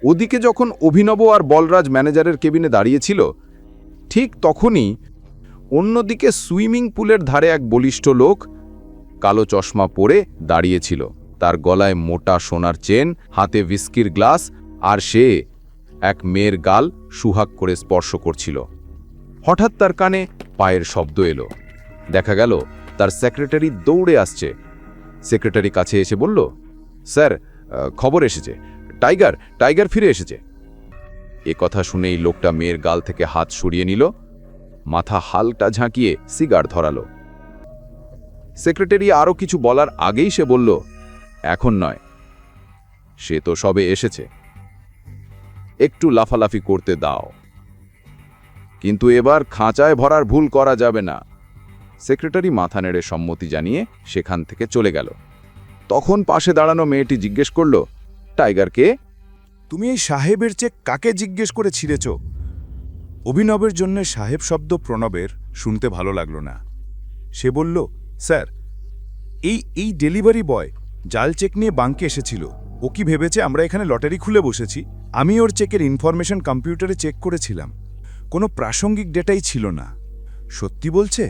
ওদিকে যখন অভিনব আর বলরাজ ম্যানেজারের কেবিনে দাঁড়িয়েছিল, ঠিক তখনই অন্যদিকে সুইমিং পুলের ধারে এক বলিষ্ঠ লোক কালো চশমা পরে দাঁড়িয়েছিল। তার গলায় মোটা সোনার চেন, হাতে হুইস্কির গ্লাস, আর সে এক মেয়ের গাল সুহাগ করে স্পর্শ করছিল। হঠাৎ তার কানে পায়ের শব্দ এলো। দেখা গেল তার সেক্রেটারি দৌড়ে আসছে। সেক্রেটারি কাছে এসে বলল, স্যার, খবর এসেছে, টাইগার ফিরে এসেছে। এ কথা শুনেই লোকটা মেয়ের গাল থেকে হাত সরিয়ে নিল, মাথা হালকা ঝাঁকিয়ে সিগার ধরালো। সেক্রেটারি আরও কিছু বলার আগেই সে বলল, এখন নয়, সে তো সবে এসেছে, একটু লাফালাফি করতে দাও, কিন্তু এবার খাঁচায় ভরার ভুল করা যাবে না। সেক্রেটারি মাথা নেড়ে সম্মতি জানিয়ে সেখান থেকে চলে গেল। তখন পাশে দাঁড়ানো মেয়েটি জিজ্ঞেস করল, টাইগার কে? তুমি এই সাহেবের চেক কাকে জিজ্ঞেস করে ছিঁড়েছ? অভিনবের জন্য সাহেব শব্দ প্রণবের শুনতে ভালো লাগলো না। সে বলল, স্যার, এই ডেলিভারি বয় জাল চেক নিয়ে বাঙ্কে এসেছিল। ও কি ভেবেছে আমরা এখানে লটারি খুলে বসেছি? আমি ওর চেকের ইনফরমেশন কম্পিউটারে চেক করেছিলাম, কোনো প্রাসঙ্গিক ডেটাই ছিল না। সত্যি বলছে?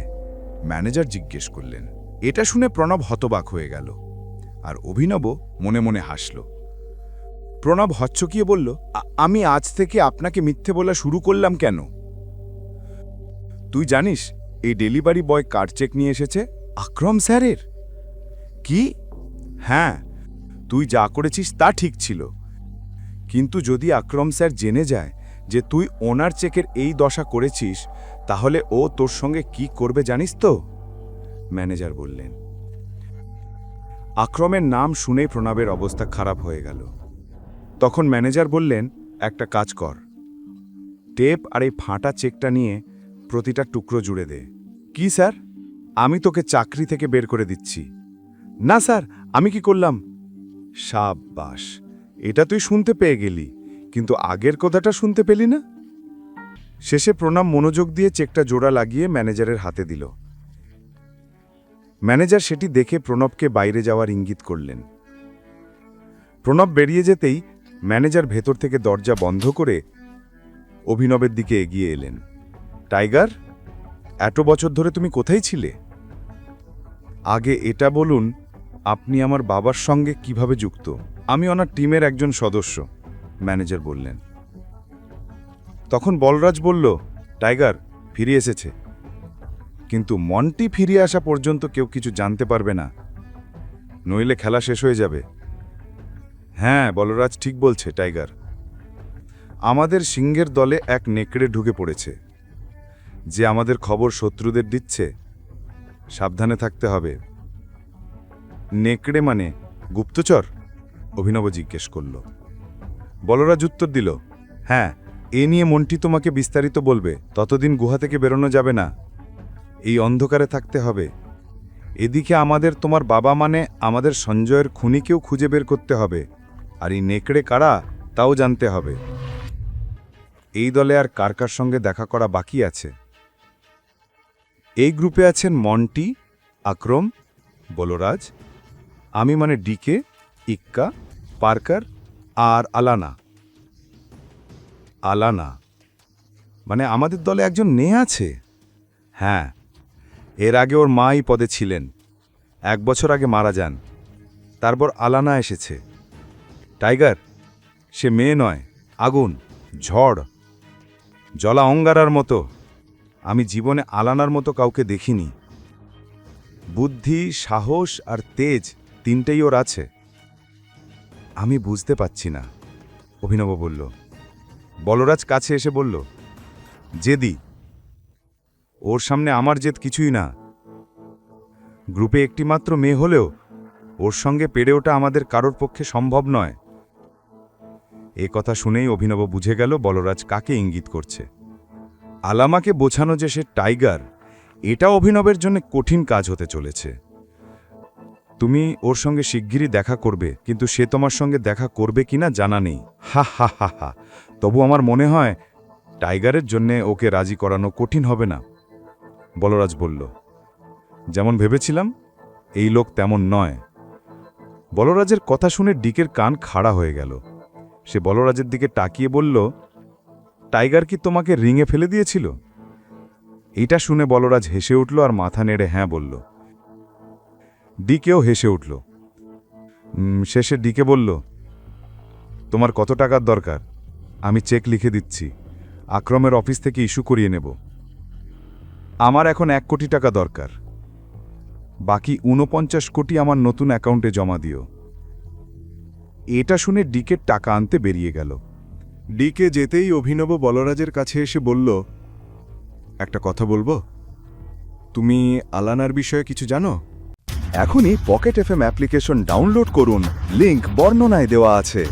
ম্যানেজার জিজ্ঞেস করলেন। এটা শুনে প্রণব হতবাক হয়ে গেল, আর অভিনব মনে মনে হাসল। প্রণব হচ্চকিয়ে বলল, আমি আজ থেকে আপনাকে মিথ্যে বলা শুরু করলাম কেন? তুই জানিস এই ডেলিভারি বয় কার চেক নিয়ে এসেছে? আকরম স্যারের। কি? হ্যাঁ, তুই যা করেছিস তা ঠিক ছিল, কিন্তু যদি আকরম স্যার জেনে যায় যে তুই ওনার চেকের এই দশা করেছিস, তাহলে ও তোর সঙ্গে কি করবে জানিস তো? ম্যানেজার বললেন। আকরমের নাম শুনেই প্রণবের অবস্থা খারাপ হয়ে গেল। তখন ম্যানেজার বললেন, একটা কাজ কর, টেপ আর এই ফাঁটা চেকটা নিয়ে প্রতিটা টুকরো জুড়ে দে। কি স্যার? আমি তোকে চাকরি থেকে বের করে দিচ্ছি। না স্যার, আমি কি করলাম? সাব্বাস, এটা তুই শুনতে পেয়ে গেলি, কিন্তু আগের কথাটা শুনতে পেলি না। শেষে প্রণব মনোযোগ দিয়ে চেকটা জোড়া লাগিয়ে ম্যানেজারের হাতে দিল। ম্যানেজার সেটি দেখে প্রণবকে বাইরে যাওয়ার ইঙ্গিত করলেন। প্রণব বেরিয়ে যেতেই ম্যানেজার ভেতর থেকে দরজা বন্ধ করে অভিনবের দিকে এগিয়ে এলেন। টাইগার, এত বছর ধরে তুমি কোথায় ছিলে? আগে এটা বলুন, আপনি আমার বাবার সঙ্গে কিভাবে যুক্ত? আমি ওনার টিমের একজন সদস্য, ম্যানেজার বললেন। তখন বলরাজ বলল, টাইগার ফিরে এসেছে, কিন্তু মন্টি ফিরে আসা পর্যন্ত কেউ কিছু জানতে পারবে না, নইলে খেলা শেষ হয়ে যাবে। হ্যাঁ, বলরাজ ঠিক বলছে টাইগার। আমাদের সিংহের দলে এক নেকড়ে ঢুকে পড়েছে, যে আমাদের খবর শত্রুদের দিচ্ছে। সাবধানে থাকতে হবে। নেকড়ে মানে গুপ্তচর? অভিনব জিজ্ঞেস করল। বলরাজ উত্তর দিল, হ্যাঁ, এ নিয়ে মন্টি তোমাকে বিস্তারিত বলবে। ততদিন গুহা থেকে বেরোনো যাবে না, এই অন্ধকারে থাকতে হবে। এদিকে আমাদের তোমার বাবা মানে আমাদের সঞ্জয়ের খুনিকেও খুঁজে বের করতে হবে, আর এই নেকড়ে কারা তাও জানতে হবে। এই দলে আর কার কার সঙ্গে দেখা করা বাকি আছে? এই গ্রুপে আছেন মন্টি, আকরম, বলরাজ, আমি মানে ডিকে, ইক্কা, পার্কার আর আলানা। আলানা মানে আমাদের দলে একজন মেয়ে আছে? হ্যাঁ, এর আগে ওর মা এই পদে ছিলেন, 1 বছর আগে মারা যান। তারপর আলানা এসেছে। টাইগার, সে মেয়ে নয়, আগুন, ঝড়, জলা অঙ্গারার মতো। আমি জীবনে আলানার মতো কাউকে দেখিনি। বুদ্ধি, সাহস আর তেজ তিনটেই ওর আছে। আমি বুঝতে পারছি না, অভিনব বলল। বলরাজ কাছে এসে বলল, জেদি। ওর সামনে আমার জেদ কিছুই না। গ্রুপে একটি মাত্র মেয়ে হলেও ওর সঙ্গে পেরে ওঠা আমাদের কারোর পক্ষে সম্ভব নয়। এ কথা শুনেই অভিনব বুঝে গেল বলরাজ কাকে ইঙ্গিত করছে। আলামাকে বোঝানো যে সে টাইগার, এটা অভিনবের জন্য কঠিন কাজ হতে চলেছে। তুমি ওর সঙ্গে শিগগিরই দেখা করবে, কিন্তু সে তোমার সঙ্গে দেখা করবে কিনা জানা নেই। হা হা হা হা। তবু আমার মনে হয় টাইগারের জন্যে ওকে রাজি করানো কঠিন হবে না, বলরাজ বলল। যেমন ভেবেছিলাম এই লোক তেমন নয়। বলরাজের কথা শুনে ডিকের কান খাড়া হয়ে গেল। সে বলরাজের দিকে তাকিয়ে বলল, টাইগার কি তোমাকে রিঙে ফেলে দিয়েছিল? এটা শুনে বলরাজ হেসে উঠল আর মাথা নেড়ে হ্যাঁ বলল। ডিকেও হেসে উঠল। শেষে ডিকে বলল, তোমার কত টাকার দরকার? আমি চেক লিখে দিচ্ছি, আক্রমের অফিস থেকে ইস্যু করিয়ে নেব। আমার এখন 1 কোটি টাকা দরকার, বাকি 49 কোটি আমার নতুন অ্যাকাউন্টে জমা দিও। এটা শুনে ডিকের টাকা আনতে বেরিয়ে গেল। ডিকে যেতেই অভিনব বলরাজের কাছে এসে বলল, একটা কথা বলবো? তুমি আলানার বিষয়ে কিছু জানো? এখনই পকেট এফএম অ্যাপ্লিকেশন ডাউনলোড করুন, লিংক বর্ণনায় দেওয়া আছে।